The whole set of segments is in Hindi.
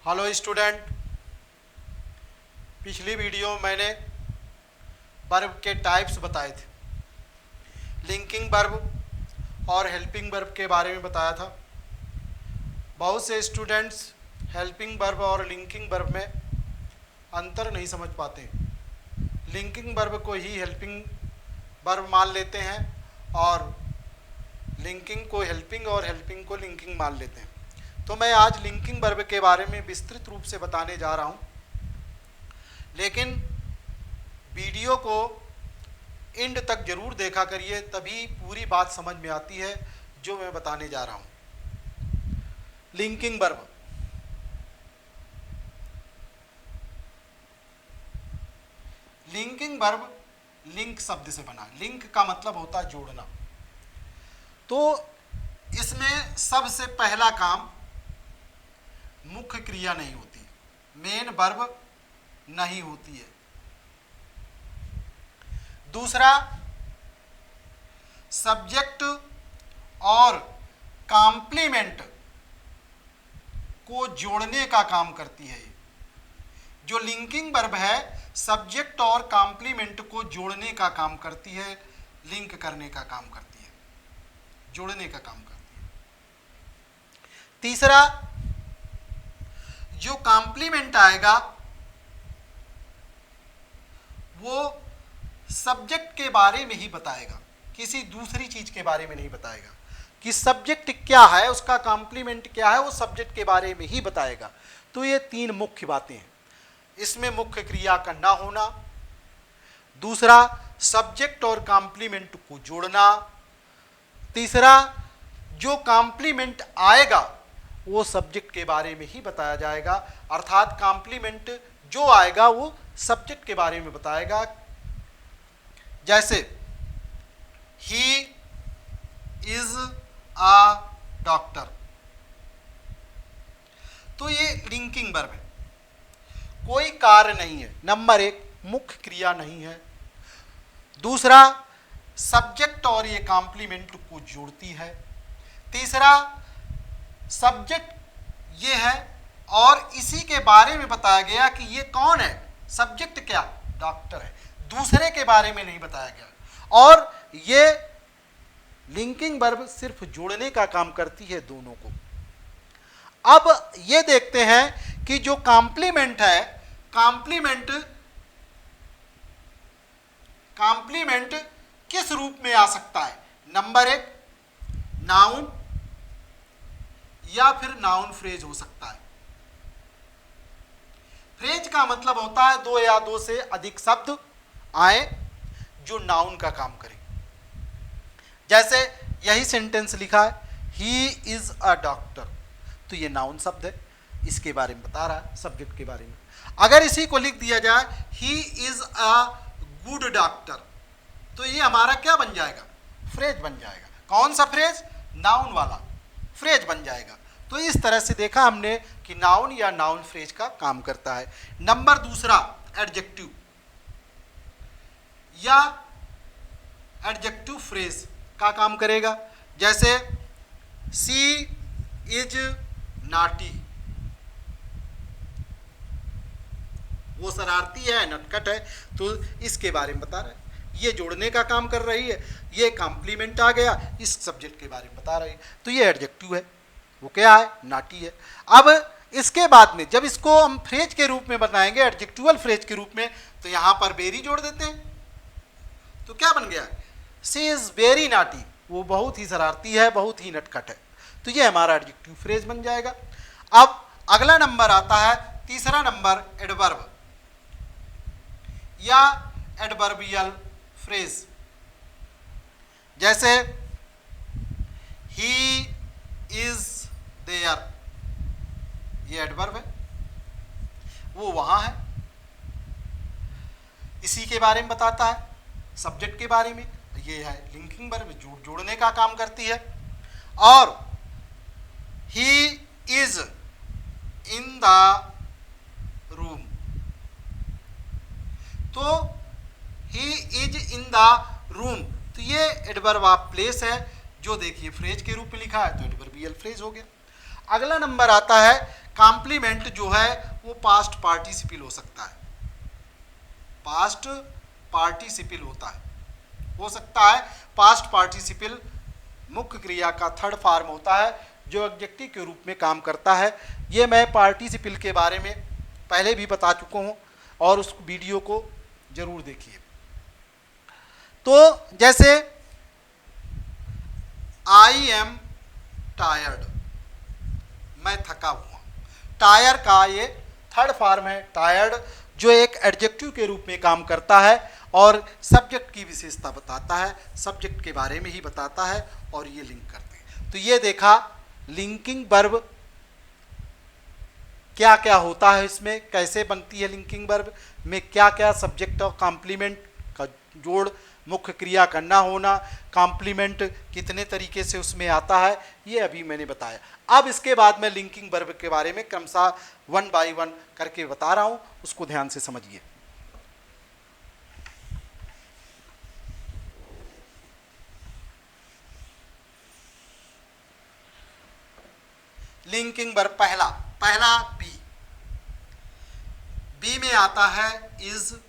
हेलो स्टूडेंट, पिछली वीडियो में मैंने वर्ब के टाइप्स बताए थे। लिंकिंग वर्ब और हेल्पिंग वर्ब के बारे में बताया था। बहुत से स्टूडेंट्स हेल्पिंग वर्ब और लिंकिंग वर्ब में अंतर नहीं समझ पाते। लिंकिंग वर्ब को ही हेल्पिंग वर्ब मान लेते हैं और लिंकिंग को हेल्पिंग और हेल्पिंग को लिंकिंग मान लेते हैं। तो मैं आज लिंकिंग वर्ब के बारे में विस्तृत रूप से बताने जा रहा हूँ, लेकिन वीडियो को एंड तक जरूर देखा करिए, तभी पूरी बात समझ में आती है जो मैं बताने जा रहा हूँ। Linking verb, linking verb link शब्द से बना। लिंक का मतलब होता है जोड़ना। तो इसमें सबसे पहला काम मुख्य क्रिया नहीं होती, मेन वर्ब नहीं होती है। दूसरा, सब्जेक्ट और कॉम्प्लीमेंट को जोड़ने का काम करती है। जो लिंकिंग वर्ब है सब्जेक्ट और कॉम्प्लीमेंट को जोड़ने का काम करती है, लिंक करने का काम करती है, जोड़ने का काम करती है। तीसरा, जो कॉम्प्लीमेंट आएगा वो सब्जेक्ट के बारे में ही बताएगा, किसी दूसरी चीज के बारे में नहीं बताएगा। कि सब्जेक्ट क्या है, उसका कॉम्प्लीमेंट क्या है, वो सब्जेक्ट के बारे में ही बताएगा। तो ये तीन मुख्य बातें हैं। इसमें मुख्य क्रिया का ना होना, दूसरा सब्जेक्ट और कॉम्प्लीमेंट को जोड़ना, तीसरा जो कॉम्प्लीमेंट आएगा वो सब्जेक्ट के बारे में ही बताया जाएगा, अर्थात कॉम्प्लीमेंट जो आएगा वो सब्जेक्ट के बारे में बताएगा। जैसे ही इज अ डॉक्टर, तो ये लिंकिंग वर्ब है, कोई कार्य नहीं है। नंबर एक, मुख्य क्रिया नहीं है। दूसरा, सब्जेक्ट और ये कॉम्प्लीमेंट को जोड़ती है। तीसरा, सब्जेक्ट ये है और इसी के बारे में बताया गया कि ये कौन है, सब्जेक्ट क्या, डॉक्टर है, दूसरे के बारे में नहीं बताया गया। और ये लिंकिंग वर्ब सिर्फ जोड़ने का काम करती है दोनों को। अब ये देखते हैं कि जो कॉम्प्लीमेंट है, कॉम्प्लीमेंट किस रूप में आ सकता है। नंबर एक, नाउन या फिर नाउन फ्रेज हो सकता है। फ्रेज का मतलब होता है दो या दो से अधिक शब्द आए जो नाउन का काम करें। जैसे यही सेंटेंस लिखा है, ही इज अ डॉक्टर, तो ये नाउन शब्द है, इसके बारे में बता रहा है, सब्जेक्ट के बारे में। अगर इसी को लिख दिया जाए, he is a good doctor, तो ये हमारा क्या बन जाएगा, फ्रेज बन जाएगा। कौन सा फ्रेज, नाउन वाला फ्रेज बन जाएगा। तो इस तरह से देखा हमने कि नाउन या नाउन फ्रेज का काम करता है। नंबर दूसरा, एडजेक्टिव या एडजेक्टिव फ्रेज का काम करेगा। जैसे सी इज नॉटी, वो शरारती है, नटखट है, तो इसके बारे में बता रहा है, ये जोड़ने का काम कर रही है। ये कॉम्प्लीमेंट आ गया, इस सब्जेक्ट के बारे में बता रही है, तो ये एडजेक्टिव है, वो क्या है, नाटी है। अब इसके बाद में जब इसको हम फ्रेज के रूप में बनाएंगे, एडजेक्टिवल फ्रेज के रूप में, तो यहां पर वेरी जोड़ देते हैं, तो क्या बन गया, सी इज वेरी नाटी, वो बहुत ही शरारती है, बहुत ही नटखट है, तो ये हमारा एडजेक्टिव फ्रेज बन जाएगा। अब अगला नंबर आता है, तीसरा नंबर, एडवर्ब या एडवर्बियल फ्रेज। जैसे ही इज देयर, ये एडवर्ब है, वो वहां है, इसी के बारे में बताता है, सब्जेक्ट के बारे में। ये है लिंकिंग वर्ब, जोड़ने का काम करती है। और he is in the room, तो he is in the room, तो ये एडवर्ब ऑफ प्लेस है, जो देखिए फ्रेज के रूप में लिखा है, तो एडवर्बियल फ्रेज हो गया। अगला नंबर आता है कॉम्प्लीमेंट जो है वो पास्ट पार्टिसिपल हो सकता है, पास्ट पार्टिसिपल होता है, हो सकता है पास्ट पार्टिसिपल मुख्य क्रिया का थर्ड फॉर्म होता है जो एडजेक्टिव के रूप में काम करता है। ये मैं पार्टिसिपल के बारे में पहले भी बता चुका हूँ और उस वीडियो को जरूर देखिए। तो जैसे आई एम टायर्ड, मैं थका हुआ, टायर का ये थर्ड फॉर्म है टायर्ड, जो एक एडजेक्टिव के रूप में काम करता है और सब्जेक्ट की विशेषता बताता है, सब्जेक्ट के बारे में ही बताता है और ये लिंक करते हैं। तो ये देखा लिंकिंग वर्ब क्या क्या होता है, इसमें कैसे बनती है लिंकिंग वर्ब में, क्या क्या सब्जेक्ट और कॉम्प्लीमेंट का जोड़, मुख्य क्रिया करना होना, कॉम्प्लीमेंट कितने तरीके से उसमें आता है, ये अभी मैंने बताया। अब इसके बाद मैं लिंकिंग वर्ब के बारे में क्रमशः 1 बाय 1 करके बता रहा हूँ, उसको ध्यान से समझिए। लिंकिंग वर्ब पहला बी में आता है इज,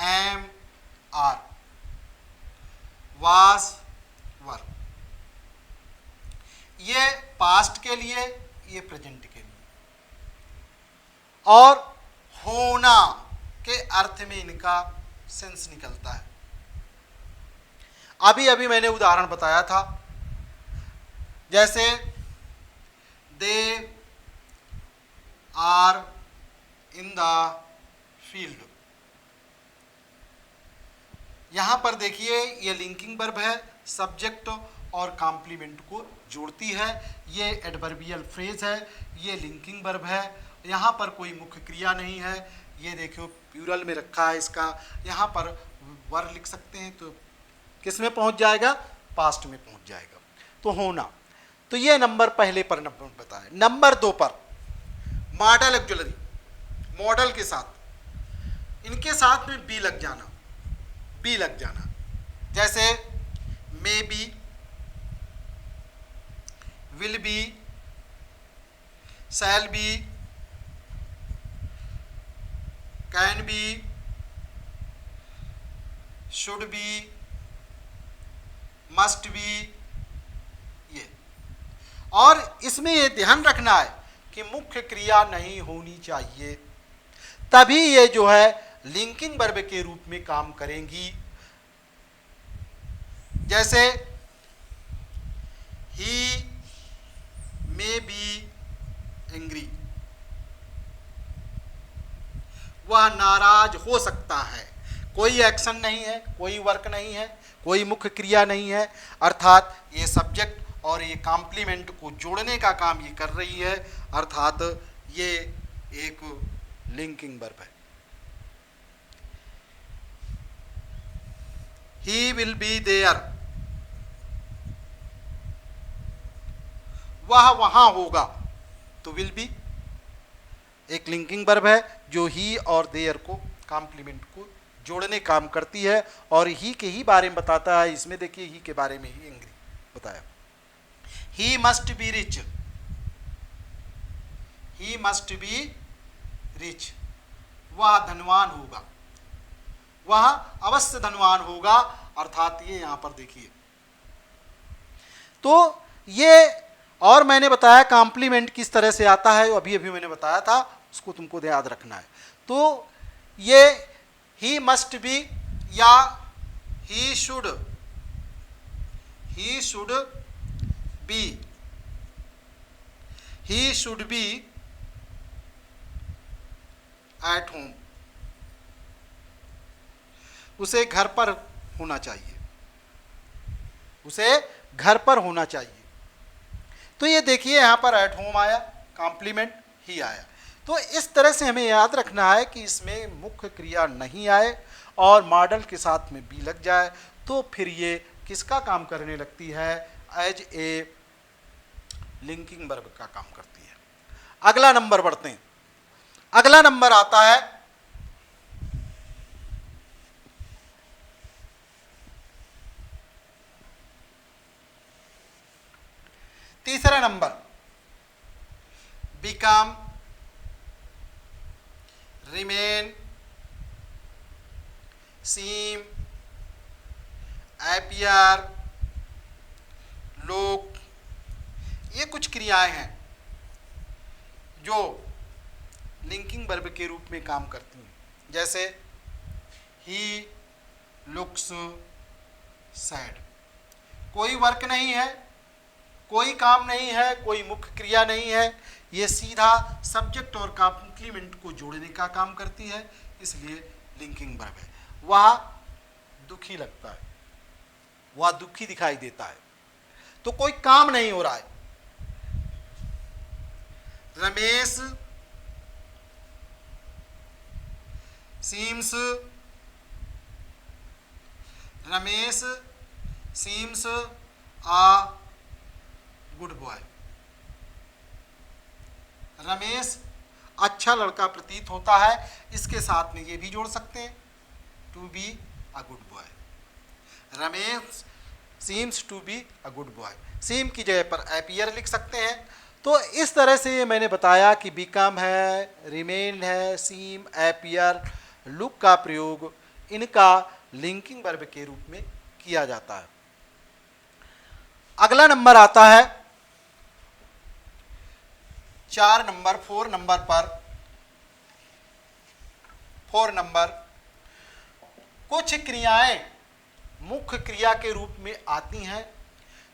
एम, आर, वाज, वर। ये पास्ट के लिए, ये प्रेजेंट के लिए, और होना के अर्थ में इनका सेंस निकलता है। अभी अभी मैंने उदाहरण बताया था, जैसे they are in the field. यहां पर देखिए ये लिंकिंग वर्ब है, सब्जेक्ट और कॉम्प्लीमेंट को जोड़ती है, ये एडवर्बियल फ्रेज है, ये लिंकिंग वर्ब है। यहाँ पर कोई मुख्य क्रिया नहीं है, ये देखियो प्लूरल में रखा है इसका, यहाँ पर वर लिख सकते हैं तो किस में पहुँच जाएगा, पास्ट में पहुँच जाएगा। तो होना, तो ये नंबर पहले पर नंबर बताया। नंबर 2 पर मॉडल एक्जुलरी, मॉडल के साथ, इनके साथ में बी लग जाना, बी लग जाना, जैसे may be, will be, shall be, can be, should be, must be, ये। और इसमें ये ध्यान रखना है कि मुख्य क्रिया नहीं होनी चाहिए, तभी ये जो है लिंकिंग वर्ब के रूप में काम करेंगी। जैसे ही मे बी एंग्री, वह नाराज हो सकता है, कोई एक्शन नहीं है, कोई वर्क नहीं है, कोई मुख्य क्रिया नहीं है, अर्थात ये सब्जेक्ट और ये कॉम्प्लीमेंट को जोड़ने का काम ये कर रही है, अर्थात ये एक लिंकिंग वर्ब है। ही विल बी देयर, वह वहां होगा, तो विल बी एक लिंकिंग वर्ब है जो ही और देयर को कॉम्प्लीमेंट को जोड़ने काम करती है और ही के ही बारे में बताता है। इसमें देखिए ही के बारे में ही एंग्री बताया। He must be rich, he must be rich, वह धनवान होगा, वह अवश्य धनवान होगा, अर्थात ये यहां पर देखिए। तो ये, और मैंने बताया कॉम्प्लीमेंट किस तरह से आता है, अभी अभी मैंने बताया था, उसको तुमको याद रखना है। तो ये ही मस्ट बी या he should be, he should be at home, उसे घर पर होना चाहिए, उसे घर पर होना चाहिए। तो ये देखिए यहां पर एट होम आया, कॉम्प्लीमेंट ही आया। तो इस तरह से हमें याद रखना है कि इसमें मुख्य क्रिया नहीं आए और मॉडल के साथ में बी लग जाए तो फिर ये किसका काम करने लगती है, एज ए लिंकिंग वर्ब का काम करती है। अगला नंबर बढ़ते हैं। अगला नंबर आता है तीसरा नंबर, बिकम, रिमेन, सीम, अपीयर, लुक, ये कुछ क्रियाएं हैं जो लिंकिंग वर्ब के रूप में काम करती हैं। जैसे ही लुक्स सैड, कोई वर्क नहीं है, कोई काम नहीं है, कोई मुख्य क्रिया नहीं है, ये सीधा सब्जेक्ट और कॉम्प्लीमेंट को जोड़ने का काम करती है, इसलिए लिंकिंग वर्ब है। वह दुखी लगता है, वह दुखी दिखाई देता है, तो कोई काम नहीं हो रहा है। रमेश सीम्स, रमेश सीम्स आ गुड बॉय, रमेश अच्छा लड़का प्रतीत होता है, इसके साथ में ये भी जोड़ सकते हैं to be a good boy. Ramesh seems to be a good boy, seem की जगह पर अपीयर लिख सकते हैं। तो इस तरह से मैंने बताया कि बिकम है, रिमेन है, सीम, अपीयर, लुक का प्रयोग इनका लिंकिंग वर्ब के रूप में किया जाता है। अगला नंबर आता है 4 नंबर, 4 नंबर पर, 4 नंबर, कुछ क्रियाएं मुख्य क्रिया के रूप में आती हैं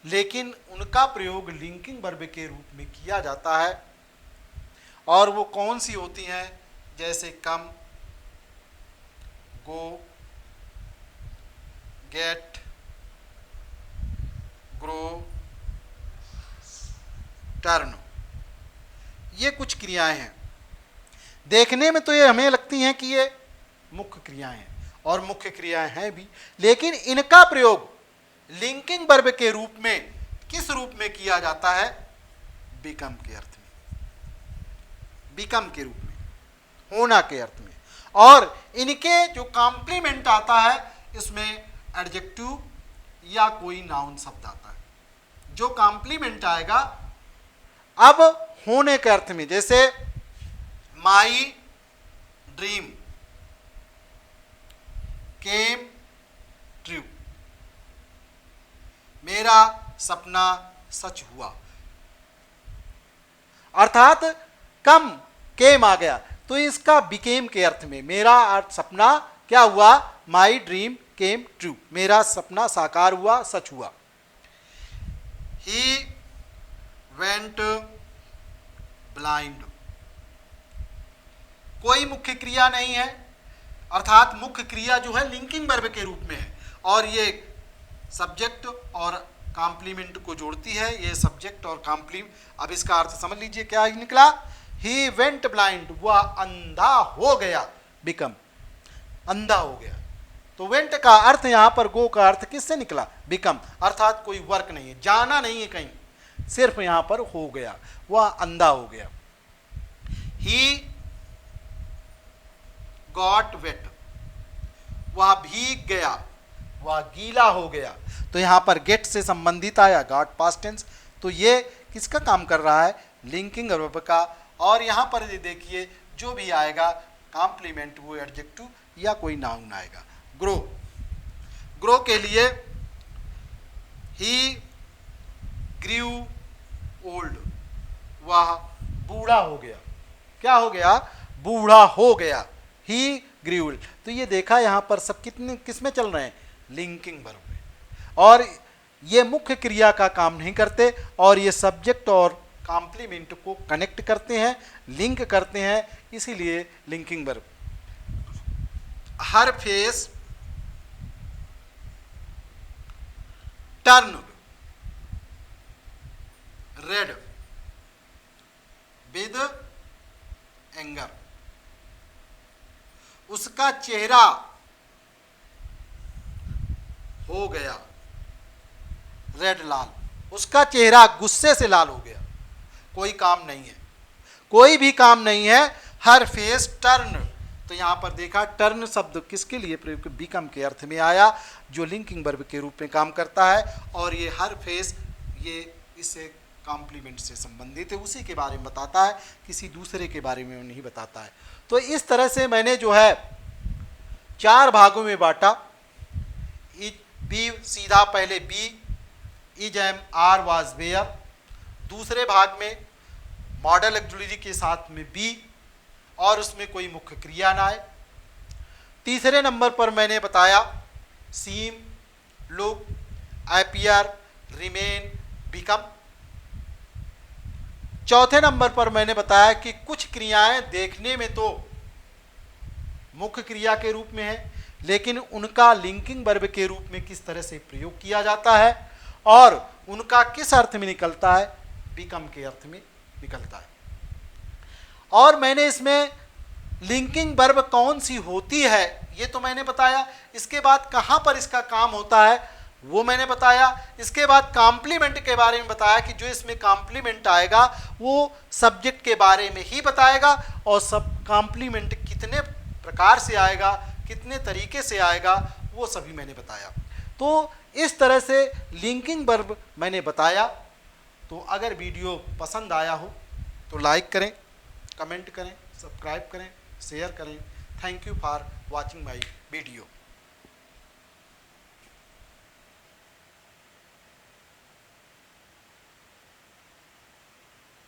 लेकिन उनका प्रयोग लिंकिंग वर्ब के रूप में किया जाता है, और वो कौन सी होती हैं? जैसे कम, गो, गेट, ग्रो, टर्न, ये कुछ क्रियाएं हैं। देखने में तो ये हमें लगती हैं कि ये मुख्य क्रियाएं हैं, और मुख्य क्रियाएं हैं भी, लेकिन इनका प्रयोग लिंकिंग वर्ब के रूप में किस रूप में किया जाता है? बिकम के अर्थ में, बिकम के रूप में, होना के अर्थ में। और इनके जो कॉम्प्लीमेंट आता है इसमें एडजेक्टिव या कोई नाउन शब्द आता है। जो कॉम्प्लीमेंट आएगा अब होने के अर्थ में, जैसे माई ड्रीम केम ट्रू, मेरा सपना सच हुआ। अर्थात कम केम आ गया तो इसका बिकेम के अर्थ में, मेरा सपना क्या हुआ? माई ड्रीम केम ट्रू, मेरा सपना साकार हुआ, सच हुआ। ही वेंट ब्लाइंड, कोई मुख्य क्रिया नहीं है, अर्थात मुख्य क्रिया जो है लिंकिंग वर्ब के रूप में है, और ये सब्जेक्ट और कॉम्प्लीमेंट को जोड़ती है, ये सब्जेक्ट और कॉम्प्लीमेंट। अब इसका अर्थ समझ लीजिए क्या निकला? ही वेंट ब्लाइंड, वह अंधा हो गया, बिकम, अंधा हो गया। तो वेंट का अर्थ यहां पर, गो का अर्थ किससे निकला? बिकम, अर्थात कोई वर्क नहीं है, जाना नहीं है कहीं, सिर्फ यहां पर हो गया, वह अंधा हो गया। ही गॉट वेट, वह भीग गया, वह गीला हो गया। तो यहां पर गेट से संबंधित आया, गॉट पास्ट टेंस, तो ये किसका काम कर रहा है? लिंकिंग वर्ब का। और यहां पर देखिए जो भी आएगा कॉम्प्लीमेंट वो एडजेक्टिव या कोई नाउन आएगा। ग्रो, ग्रो के लिए ही ग्रीव ओल्ड, वह बूढ़ा हो गया। क्या हो गया? बूढ़ा हो गया, ही ग्रीव ओल्ड। तो ये देखा यहां पर सब कितने किस में चल रहे हैं? लिंकिंग वर्ब में। और ये मुख्य क्रिया का काम नहीं करते, और ये सब्जेक्ट और कॉम्प्लीमेंट को कनेक्ट करते हैं, लिंक करते हैं, इसीलिए linking verb. Her face turn read with anger, उसका चेहरा हो गया रेड, लाल, उसका चेहरा गुस्से से लाल हो गया। कोई काम नहीं है, कोई भी काम नहीं है। हर फेस टर्न, तो यहां पर देखा टर्न शब्द किसके लिए प्रयोग? बिकम के अर्थ में आया, जो लिंकिंग वर्ब के रूप में काम करता है। और ये हर फेस, ये इसे कॉम्प्लीमेंट से संबंधित है, उसी के बारे में बताता है, किसी दूसरे के बारे में नहीं बताता है। तो इस तरह से मैंने जो है 4 भागों में बांटा। बी सीधा पहले be is am are was were, दूसरे भाग में मॉडल ऑक्सिलरी के साथ में बी और उसमें कोई मुख्य क्रिया ना आए। तीसरे नंबर पर मैंने बताया सीम, लुक, अपीयर, रिमेन, बिकम। चौथे नंबर पर मैंने बताया कि कुछ क्रियाएं देखने में तो मुख्य क्रिया के रूप में है, लेकिन उनका लिंकिंग वर्ब के रूप में किस तरह से प्रयोग किया जाता है और उनका किस अर्थ में निकलता है, बिकम के अर्थ में निकलता है। और मैंने इसमें लिंकिंग वर्ब कौन सी होती है ये तो मैंने बताया। इसके बाद कहाँ पर इसका काम होता है वो मैंने बताया। इसके बाद कॉम्प्लीमेंट के बारे में बताया कि जो इसमें कॉम्प्लीमेंट आएगा वो सब्जेक्ट के बारे में ही बताएगा और सब कॉम्प्लीमेंट कितने प्रकार से आएगा, कितने तरीके से आएगा, वो सभी मैंने बताया। तो इस तरह से लिंकिंग वर्ब मैंने बताया। तो अगर वीडियो पसंद आया हो तो लाइक करें, कमेंट करें, सब्सक्राइब करें, शेयर करें। Thank you for watching my video.